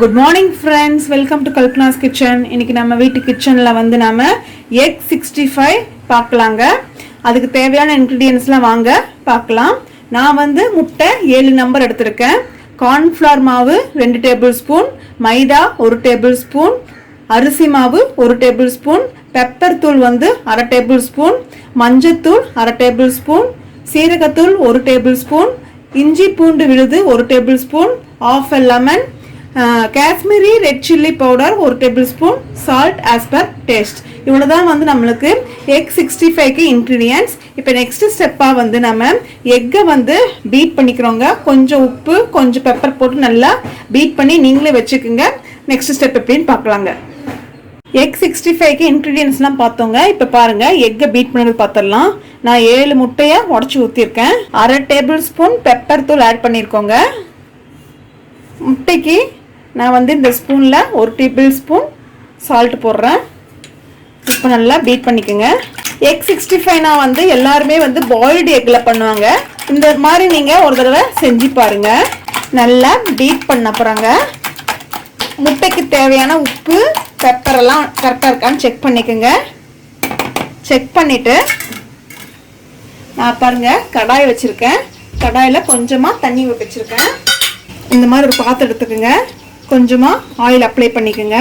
Good morning friends, welcome to Kalpana's kitchen. இன்னைக்கு நம்ம வீட்டு கிச்சனில் வந்து நம்ம எக் 65 பார்க்கலாங்க. அதுக்கு தேவையான இன்க்ரீடியன்ஸ்லாம் வாங்க பார்க்கலாம். நான் வந்து முட்டை 7 நம்பர் எடுத்திருக்கேன். கார்ன்ஃப்ளவர் மாவு 2 டேபிள் ஸ்பூன், மைதா 1 டேபிள் ஸ்பூன், அரிசி மாவு 1 டேபிள் ஸ்பூன், பெப்பர் தூள் வந்து 1/2 டேபிள் ஸ்பூன், மஞ்சத்தூள் 1/2 டேபிள் ஸ்பூன், சீரகத்தூள் 1 டேபிள் ஸ்பூன், இஞ்சி பூண்டு விழுது 1 tablespoon, half lemon, Kashmiri red chilli powder 1 tablespoon, salt as per taste. இவ்வளோ தான் வந்து நம்மளுக்கு எக் 65க்கு இன்க்ரீடியன்ட்ஸ். இப்போ நெக்ஸ்ட் ஸ்டெப்பாக வந்து நம்ம எக்கை வந்து பீட் பண்ணிக்கிறோங்க. கொஞ்சம் உப்பு கொஞ்சம் பெப்பர் போட்டு நல்லா பீட் பண்ணி நீங்களே வச்சுக்கோங்க. நெக்ஸ்ட் ஸ்டெப் எப்படின்னு பார்க்கலாங்க. எக் 65க்கு இன்க்ரீடியன்ஸ்லாம் பார்த்தோங்க. இப்போ பாருங்கள், எக்கை பீட் பண்ணுறது பார்த்துடலாம். நான் 7 முட்டையை உடச்சி ஊற்றிருக்கேன். 1/2 டேபிள் ஸ்பூன் பெப்பர் தூள் ஆட் பண்ணியிருக்கோங்க. முட்டைக்கு நான் வந்து இந்த ஸ்பூனில் 1 டேபிள் ஸ்பூன் சால்ட் போடுறேன். இப்போ நல்லா பீட் பண்ணிக்கோங்க. எக் 65 வந்து எல்லாருமே வந்து பாயில்டு எக்கில் பண்ணுவாங்க. இந்த மாதிரி நீங்கள் ஒரு தடவை செஞ்சு பாருங்கள். நல்லா பீட் பண்ண அப்புறங்க முட்டைக்கு தேவையான உப்பு பெப்பரெல்லாம் கரெக்டாக இருக்கான்னு செக் பண்ணிக்கோங்க. செக் பண்ணிவிட்டு நான் பாருங்கள் கடாய் வச்சுருக்கேன். கடாயில் கொஞ்சமாக தண்ணி வச்சுருக்கேன். இந்த மாதிரி ஒரு பாத்திரம் எடுத்துக்கோங்க. கொஞ்சமாக ஆயில் அப்ளை பண்ணிக்கோங்க.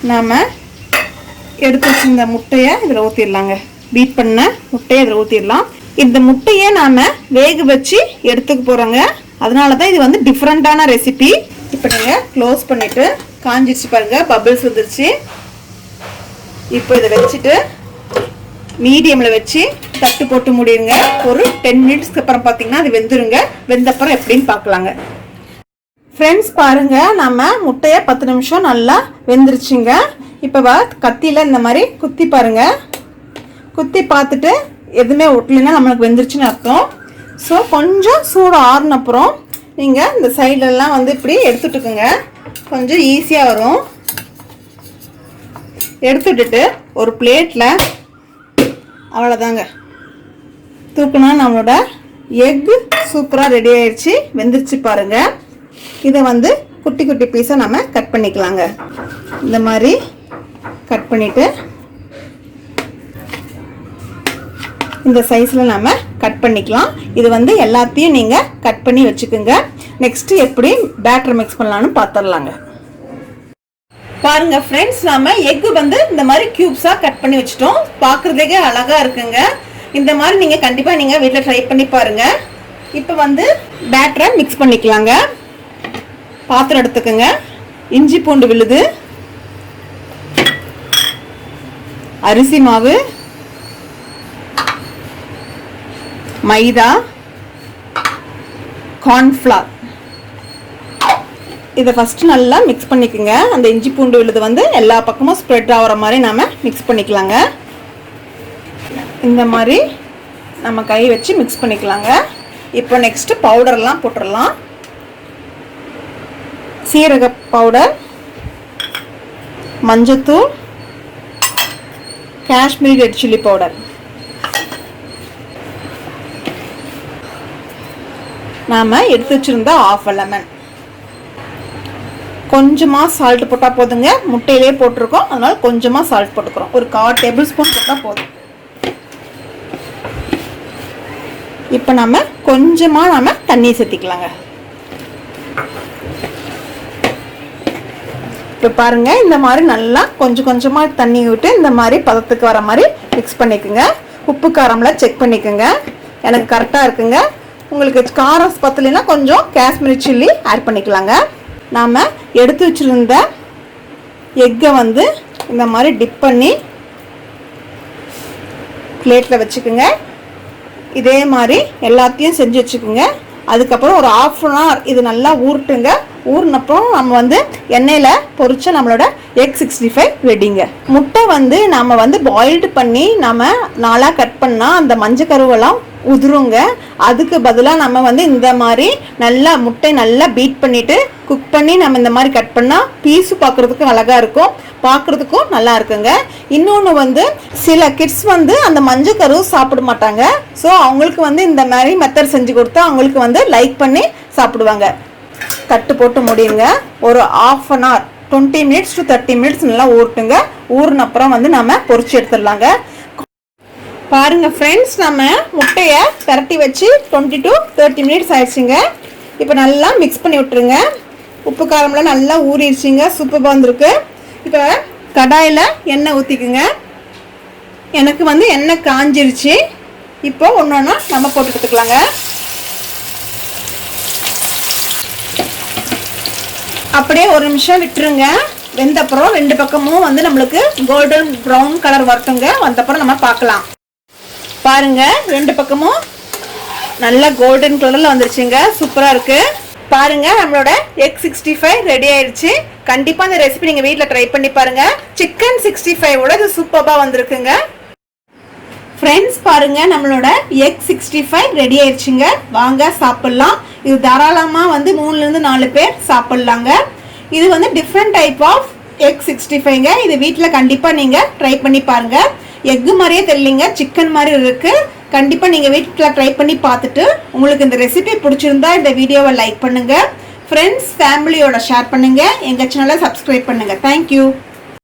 நாம் எடுத்து வச்சுருந்த முட்டையை இதில் ஊற்றிடலாங்க. பீட் பண்ண முட்டையை இதில் ஊற்றிடலாம். இந்த முட்டையை நாம் வேக வச்சு எடுத்துக்க போகிறோங்க. அதனால தான் இது வந்து டிஃப்ரெண்ட்டான ரெசிபி. இப்போ நீங்கள் க்ளோஸ் பண்ணிவிட்டு காஞ்சிச்சு பாருங்கள், பபிள்ஸ் வந்துருச்சு. இப்போ இதை வச்சுட்டு மீடியமில் வச்சு தட்டு போட்டு முடியுங்க. ஒரு 10 மினிட்ஸ்க்கு அப்புறம் பார்த்தீங்கன்னா அது வெந்துருங்க. வெந்தப்புறம் எப்படின்னு பார்க்கலாங்க. ஃப்ரெண்ட்ஸ் பாருங்கள், நம்ம முட்டையை 10 நிமிஷம் நல்லா வெந்துருச்சுங்க. இப்போ கத்தியில் இந்த மாதிரி குத்தி பாருங்கள். குத்தி பார்த்துட்டு எதுவுமே ஒட்டலைன்னா நம்மளுக்கு வெந்துருச்சுன்னு அர்த்தம். ஸோ கொஞ்சம் சூடு ஆறுனப்புறம் நீங்கள் இந்த சைட்லலாம் வந்து இப்படி எடுத்துட்டுக்குங்க. கொஞ்சம் ஈஸியாக வரும். எடுத்துட்டு ஒரு பிளேட்டில் அவ்வளோதாங்க தூக்குனா நம்மளோட எக்கு சூப்பராக ரெடி ஆயிடுச்சு. வெந்துருச்சு பாருங்கள். இதை வந்து குட்டி குட்டி பீஸாக நம்ம கட் பண்ணிக்கலாங்க. இந்த மாதிரி கட் பண்ணிவிட்டு இந்த சைஸில் நம்ம கட் பண்ணிக்கலாம். இது வந்து எல்லாத்தையும் நீங்கள் கட் பண்ணி வச்சுக்கோங்க. நெக்ஸ்ட்டு எப்படி பேட்டர் மிக்ஸ் பண்ணலான்னு பார்த்துடலாங்க. பாருங்கள் ஃப்ரெண்ட்ஸ், நம்ம எக்கு வந்து இந்த மாதிரி க்யூப்ஸாக கட் பண்ணி வச்சுட்டோம். பார்க்குறதுக்கே அழகாக இருக்குங்க. இந்த மாதிரி நீங்கள் கண்டிப்பாக நீங்கள் வீட்டில் ட்ரை பண்ணி பாருங்கள். இப்போ வந்து பேட்டரை மிக்ஸ் பண்ணிக்கலாங்க. பாத்திரம் எடுத்துக்கோங்க. இஞ்சி பூண்டு விழுது, அரிசி மாவு, மைதா, கார்ன்ஃப்ளவர். இதை ஃபஸ்ட்டு நல்லா மிக்ஸ் பண்ணிக்கோங்க. அந்த இஞ்சி பூண்டு விழுது வந்து எல்லா பக்கமும் ஸ்ப்ரெட் ஆகிற மாதிரி நாம் மிக்ஸ் பண்ணிக்கலாங்க. இந்த மாதிரி நம்ம கை வச்சு மிக்ஸ் பண்ணிக்கலாங்க. இப்போ நெக்ஸ்ட்டு பவுடர்லாம் போட்டுடலாம். சீரக பவுடர், மஞ்சத்தூள், காஷ்மீரி ரெட் சில்லி பவுடர். நாம் எடுத்து வச்சுருந்த ஆஃப் லெமன். கொஞ்சமாக சால்ட் போட்டால் போதுங்க. முட்டையிலே போட்டிருக்கோம், அதனால் கொஞ்சமாக சால்ட் போட்டுக்கிறோம். ஒரு 1/4 டேபிள் ஸ்பூன் போட்டால் போதும். இப்போ நம்ம கொஞ்சமாக தண்ணி சேர்த்திக்கலாங்க. இப்போ பாருங்கள், இந்த மாதிரி நல்லா கொஞ்சம் கொஞ்சமாக தண்ணி விட்டு இந்த மாதிரி பதத்துக்கு வர மாதிரி மிக்ஸ் பண்ணிக்கோங்க. உப்பு காரம்லாம் செக் பண்ணிக்கோங்க. எனக்கு கரெக்டாக இருக்குங்க. உங்களுக்கு காரம் பத்தலைன்னா கொஞ்சம் காஷ்மீரி சில்லி ஆட் பண்ணிக்கலாங்க. நாம் எடுத்து வச்சுருந்த எக்கை வந்து இந்த மாதிரி டிப் பண்ணி பிளேட்டில் வச்சுக்கோங்க. இதே மாதிரி எல்லாத்தையும் செஞ்சு வச்சுக்கோங்க. அதுக்கப்புறம் ஒரு 1/2 hour இது நல்லா ஊறட்டுங்க. ஊறினப்புறம் நம்ம வந்து எண்ணெயில் பொரிச்ச நம்மளோட எக் 65 ரெடிங்க. முட்டை வந்து நம்ம வந்து பாயில்டு பண்ணி நம்ம 4 கட் பண்ணால் அந்த மஞ்சள் கருவெல்லாம் உதிருங்க. அதுக்கு பதிலாக நம்ம வந்து இந்த மாதிரி நல்லா முட்டை நல்லா பீட் பண்ணிவிட்டு குக் பண்ணி நம்ம இந்த மாதிரி கட் பண்ணால் பீஸு பார்க்குறதுக்கும் அழகாக இருக்கும், பார்க்குறதுக்கும் நல்லா இருக்குங்க. இன்னொன்று வந்து சில கிட்ஸ் வந்து அந்த மஞ்சள் கரு சாப்பிட மாட்டாங்க. ஸோ அவங்களுக்கு வந்து இந்த மாதிரி மெத்தட் செஞ்சு கொடுத்தா அவங்களுக்கு வந்து லைக் பண்ணி சாப்பிடுவாங்க. தட்டு போட்டு முடியுங்க. ஒரு ½ an hour 20 minutes to 30 minutes நல்லா ஊறட்டுங்க. ஊறின அப்புறம் வந்து நம்ம பொரிச்சு எடுத்துடலாங்க. பாருங்க ஃப்ரெண்ட்ஸ், நம்ம முட்டையை பரட்டி வச்சு 20 to 30 minutes ஆயிடுச்சுங்க. இப்போ நல்லா மிக்ஸ் பண்ணி விட்டுருங்க. உப்பு காரம்லாம் நல்லா ஊறிடுச்சிங்க. சூப்பராக வந்திருக்கு. இப்போ கடாயில் எண்ணெய் ஊற்றிக்குங்க. எனக்கு வந்து எண்ணெய் காஞ்சிருச்சு. இப்போ ஒன்று ஒன்றா நம்ம போட்டு எடுத்துக்கலாங்க. அப்படியே ஒரு நிமிஷம் விட்டுருங்க. வெந்தப்புறம் 2 பக்கமும் வந்து நம்மளுக்கு கோல்டன் ப்ரௌன் கலர் வரட்டுங்க. வந்தப்புறம் நம்ம பார்க்கலாம். பாருங்க, 2 பக்கமும் நல்லா கோல்டன் கலரில் வந்துருச்சுங்க. சூப்பராக இருக்கு. பாருங்க, நம்மளோட எக் 65 ரெடி ஆயிடுச்சு. கண்டிப்பாக இந்த ரெசிபி நீங்கள் வீட்டில் ட்ரை பண்ணி பாருங்க. சிக்கன் 65 இது சூப்பராக வந்திருக்குங்க. ஃப்ரெண்ட்ஸ் பாருங்க, நம்மளோட எக் 65 ரெடி ஆயிடுச்சுங்க. வாங்க சாப்பிடலாம். இது தாராளமாக வந்து 3 to 4 பேர் சாப்பிடலாங்க. இது வந்து டிஃப்ரெண்ட் டைப் ஆஃப் எக் 65ங்க. இது வீட்டில் கண்டிப்பாக நீங்கள் ட்ரை பண்ணி பாருங்க. எக்கு மாதிரியே தெரியலிங்க, சிக்கன் மாதிரி இருக்கு. கண்டிப்பாக நீங்கள் வீட்டில் ட்ரை பண்ணி பார்த்துட்டு உங்களுக்கு இந்த ரெசிபி பிடிச்சிருந்தா இந்த வீடியோவை லைக் பண்ணுங்க. ஃப்ரெண்ட்ஸ் ஃபேமிலியோட ஷேர் பண்ணுங்க. எங்கள் சேனலை சப்ஸ்கிரைப் பண்ணுங்க. தேங்க்யூ.